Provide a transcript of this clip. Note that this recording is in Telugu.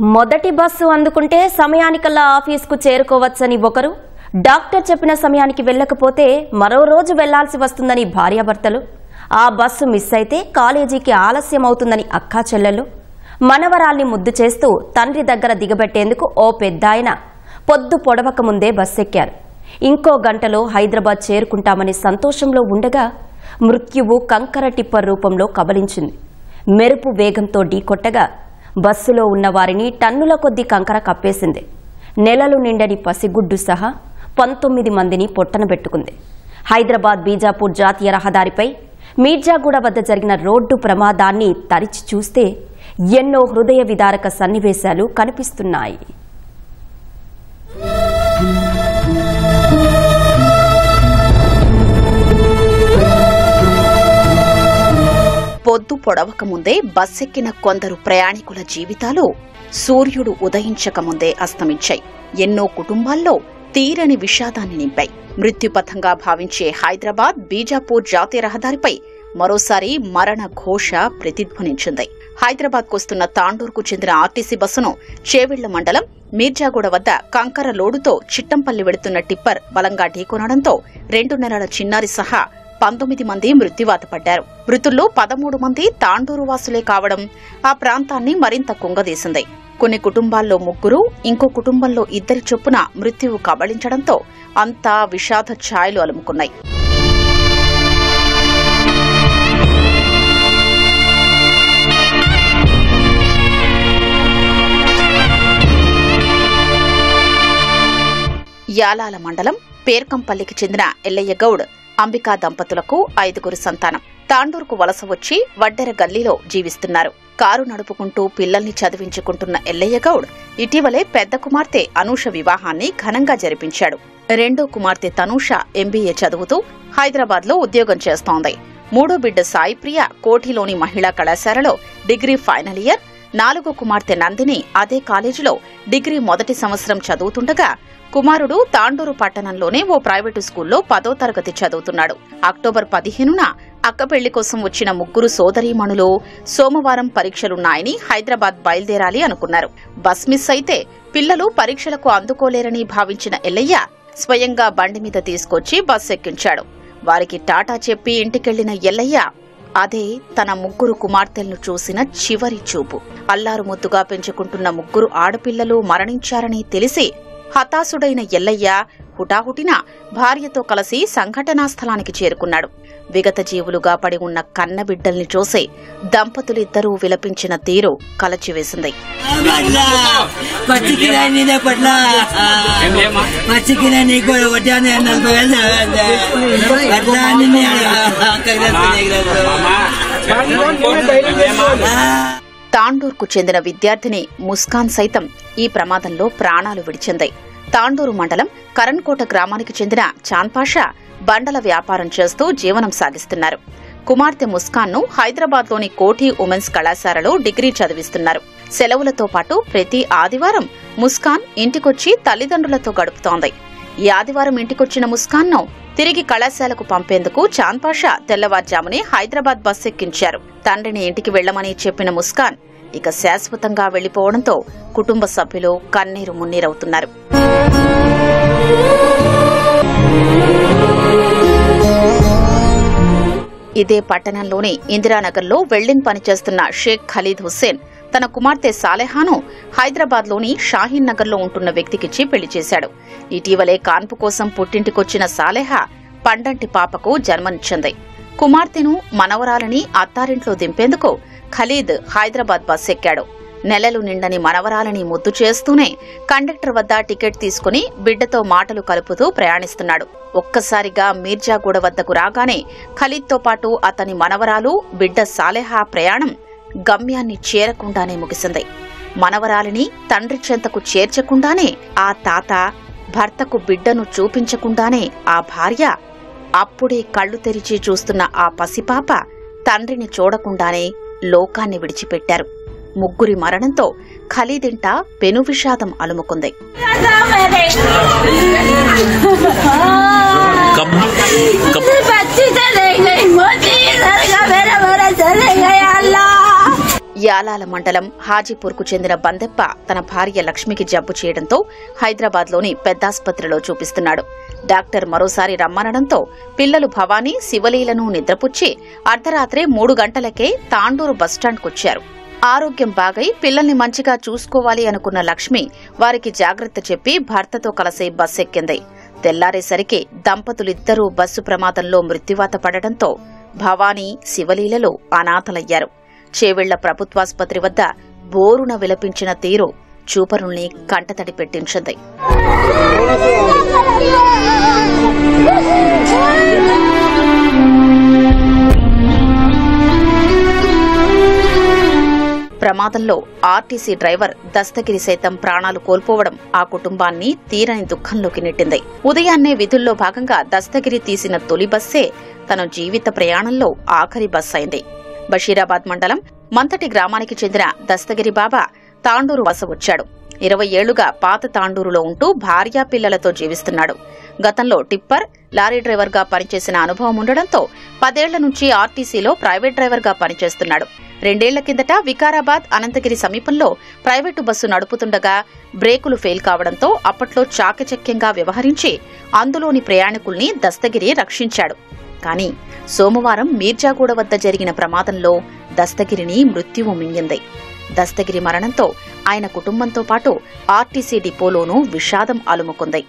మొదటి బస్సు అందుకుంటే సమయానికల్లా ఆఫీస్కు చేరుకోవచ్చని ఒకరు, డాక్టర్ చెప్పిన సమయానికి వెళ్ళకపోతే మరో రోజు వెళ్లాల్సి వస్తుందని భార్యాభర్తలు, ఆ బస్సు మిస్ అయితే కాలేజీకి ఆలస్యం అవుతుందని అక్కా చెల్లెలు, మనవరాల్ని ముద్దు చేస్తూ తండ్రి దగ్గర దిగబెట్టేందుకు ఓ పెద్దాయన పొద్దు పొడవక ముందే బస్సెక్కారు. ఇంకో గంటలో హైదరాబాద్ చేరుకుంటామని సంతోషంలో ఉండగా మృత్యువు కంకర టిప్పర్ రూపంలో కబలించింది. మెరుపు వేగంతో ఢీకొట్టగా బస్సులో ఉన్న వారిని టన్నుల కొద్దీ కంకర కప్పేసింది. నెలలు నిండని పసిగుడ్డు సహా 19 మందిని పొట్టనబెట్టుకుంది. హైదరాబాద్ బీజాపూర్ జాతీయ రహదారిపై మీర్జాగూడ వద్ద జరిగిన రోడ్డు ప్రమాదాన్ని తరిచి చూస్తే ఎన్నో హృదయ విదారక సన్నివేశాలు కనిపిస్తున్నాయి. పొద్దు పొడవక ముందే బస్సెక్కిన కొందరు ప్రయాణికుల జీవితాలు సూర్యుడు ఉదయించక ముందే అస్తమించాయి. ఎన్నో కుటుంబాల్లో తీరని విషాదాన్ని నింపాయి. మృత్యుపథంగా భావించే హైదరాబాద్ బీజాపూర్ జాతీయ రహదారిపై మరోసారి మరణ ఘోష ప్రతిధ్వనించింది. హైదరాబాద్కు వస్తున్న తాండూరుకు చెందిన ఆర్టీసీ బస్సును చేవెళ్ల మండలం మీర్జాగూడ వద్ద కంకర లోడుతో చిట్టంపల్లి వెడుతున్న టిప్పర్ బలంగా ఢీకొనడంతో 2 నెలల చిన్నారి సహా 19 మంది మృత్యువాత పడ్డారు. మృతుల్లో 13 మంది తాండూరు వాసులే కావడం ఆ ప్రాంతాన్ని మరింత కుంగదీసింది. కొన్ని కుటుంబాల్లో 3, ఇంకో కుటుంబంలో 2 చొప్పున మృత్యువు కబళించడంతో అంతా విషాద ఛాయలు అలుముకున్నాయి. యాలాల మండలం పేర్కంపల్లికి చెందిన ఎల్లయ్య గౌడ్, అంబికా దంపతులకు 5 సంతానం. తాండూరుకు వలస వచ్చి వడ్డెర గల్లీలో జీవిస్తున్నారు. కారు నడుపుకుంటూ పిల్లల్ని చదివించుకుంటున్న ఎల్లయ్య గౌడ్ ఇటీవలే పెద్ద కుమార్తె అనూష వివాహాన్ని ఘనంగా జరిపించాడు. రెండో కుమార్తె తనూష ఎంబీఏ చదువుతూ హైదరాబాద్లో ఉద్యోగం చేస్తోంది. మూడో బిడ్డ సాయిప్రియ కోఠిలోని మహిళా కళాశాలలో డిగ్రీ ఫైనల్ ఇయర్. 4వ కుమార్తె నందిని అదే కాలేజీలో డిగ్రీ మొదటి సంవత్సరం చదువుతుండగా కుమారుడు తాండూరు పట్టణంలోనే ఓ ప్రైవేటు స్కూల్లో 10వ తరగతి చదువుతున్నాడు. అక్టోబర్ 15న అక్క పెళ్లి కోసం వచ్చిన 3 సోదరీమణులు సోమవారం పరీక్షలున్నాయని హైదరాబాద్ బయలుదేరాలి అనుకున్నారు. బస్ మిస్ అయితే పిల్లలు పరీక్షలకు అందుకోలేరని భావించిన ఎల్లయ్య స్వయంగా బండి మీద తీసుకొచ్చి బస్ ఎక్కించాడు. వారికి టాటా చెప్పి ఇంటికెళ్లిన ఎల్లయ్య అదే తన 3 కుమార్తెలను చూసిన చివరి చూపు. అల్లారు ముద్దుగా పెంచుకుంటున్న 3 ఆడపిల్లలు మరణించారని తెలిసి హతాశుడైన ఎల్లయ్య హుటాహుటిన భార్యతో కలిసి సంఘటనా స్థలానికి చేరుకున్నాడు. విగత జీవులుగా పడి ఉన్న కన్నబిడ్డల్ని చూసి దంపతులిద్దరూ విలపించిన తీరు కలచివేసింది. తాండూరుకు చెందిన విద్యార్థిని ముస్కాన్ సైతం ఈ ప్రమాదంలో ప్రాణాలు విడిచింది. తాండూరు మండలం కరణ్కోట గ్రామానికి చెందిన చాంద్పాషా బండల వ్యాపారం చేస్తూ జీవనం సాగిస్తున్నారు. కుమార్తె ముస్కాన్ను హైదరాబాద్లోని కోఠి ఉమెన్స్ కళాశాలలో డిగ్రీ చదివిస్తున్నారు. సెలవులతో పాటు ప్రతి ఆదివారం ముస్కాన్ ఇంటికొచ్చి తల్లిదండ్రులతో గడుపుతోంది. ఈ ఆదివారం ఇంటికొచ్చిన ముస్కాన్ను తిరిగి కళాశాలకు పంపేందుకు చాంద్పాషా తెల్లవారుజామునే హైదరాబాద్ బస్ ఎక్కించారు. తండ్రిని ఇంటికి వెళ్లమని చెప్పిన ముస్కాన్ ఇక శాశ్వతంగా వెళ్లిపోవడంతో కుటుంబ సభ్యులు కన్నీరు మున్నీరవుతున్నారు. ఇదే పట్టణంలోని ఇందిరానగర్లో వెల్డింగ్ పనిచేస్తున్న షేక్ ఖలీద్ హుస్సేన్ తన కుమార్తె సాలెహాను హైదరాబాద్లోని షాహీన్ నగర్లో ఉంటున్న వ్యక్తికిచ్చి పెళ్లి చేశాడు. ఇటీవలే కాన్పు కోసం పుట్టింటికొచ్చిన సాలెహా పండంటి పాపకు జన్మనిచ్చింది. కుమార్తెను మనవరాలని అత్తారింట్లో దింపేందుకు ఖలీద్ హైదరాబాద్ బస్ ఎక్కాడు. నెలలు నిండని మనవరాలని ముద్దు చేస్తూనే కండక్టర్ వద్ద టికెట్ తీసుకుని బిడ్డతో మాటలు కలుపుతూ ప్రయాణిస్తున్నాడు. ఒక్కసారిగా మీర్జాగూడ వద్దకు రాగానే ఖలీద్తో పాటు అతని మనవరాలు బిడ్డ సాలెహా ప్రయాణం గమ్యాన్ని చేరకుండానే ముగిసింది. మనవరాలిని తండ్రి చెంతకు చేర్చకుండానే ఆ తాత, భర్తకు బిడ్డను చూపించకుండానే ఆ భార్య, అప్పుడే కళ్లు తెరిచి చూస్తున్న ఆ పసిపాప తండ్రిని చూడకుండానే లోకాన్ని విడిచిపెట్టారు. 3 మరణంతో ఖలీదింట పెను విషాదం అలుముకుంది. యాలాల మండలం హాజీపూర్కు చెందిన బందెప్ప తన భార్య లక్ష్మికి జబ్బు చేయడంతో హైదరాబాద్లోని పెద్దాసుపత్రిలో చూపిస్తున్నాడు. డాక్టర్ మరోసారి రమ్మనడంతో పిల్లలు భవానీ, శివలీలను నిద్రపుచ్చి అర్ధరాత్రి 3 గంటలకే తాండూరు బస్టాండ్కొచ్చారు. ఆరోగ్యం బాగై పిల్లల్ని మంచిగా చూసుకోవాలి అనుకున్న లక్ష్మి వారికి జాగ్రత్త చెప్పి భర్తతో కలిసి బస్సెక్కింది. తెల్లారేసరికి దంపతులిద్దరూ బస్సు ప్రమాదంలో మృత్యువాత పడడంతో భవానీ, శివలీలలు అనాథలయ్యారు. చేవెళ్ల ప్రభుత్వాసుపత్రి వద్ద బోరున విలపించిన తీరు చూపరుల్ని కంటతడి పెట్టించింది. ప్రమాదంలో ఆర్టీసీ డ్రైవర్ దస్తగిరి సైతం ప్రాణాలు కోల్పోవడం ఆ కుటుంబాన్ని తీరని దుఃఖంలోకి నెట్టింది. ఉదయాన్నే విధుల్లో భాగంగా దస్తగిరి తీసిన తొలి బస్సే తన జీవిత ప్రయాణంలో ఆఖరి బస్ అయింది. బషీరాబాద్ మండలం మంతటి గ్రామానికి చెందిన దస్తగిరి బాబా తాండూరు వలస వచ్చాడు. 20 ఏళ్లుగా పాత తాండూరులో ఉంటూ భార్యా పిల్లలతో జీవిస్తున్నాడు. గతంలో టిప్పర్, లారీ డ్రైవర్గా పనిచేసిన అనుభవం ఉండడంతో 10 ఏళ్ల నుంచి ఆర్టీసీలో ప్రైవేట్ డ్రైవర్గా పనిచేస్తున్నాడు. 2 ఏళ్ల కిందట వికారాబాద్, అనంతగిరి సమీపంలో ప్రైవేటు బస్సు నడుపుతుండగా బ్రేకులు ఫెయిల్ కావడంతో అప్పట్లో చాకచక్యంగా వ్యవహరించి అందులోని ప్రయాణికుల్ని దస్తగిరి రక్షించాడు. కానీ సోమవారం మీర్జాగూడ వద్ద జరిగిన ప్రమాదంలో దస్తగిరిని మృత్యువు మింగింది. దస్తగిరి మరణంతో ఆయన కుటుంబంతో పాటు ఆర్టీసీ డిపోలోనూ విషాదం అలుముకుంది.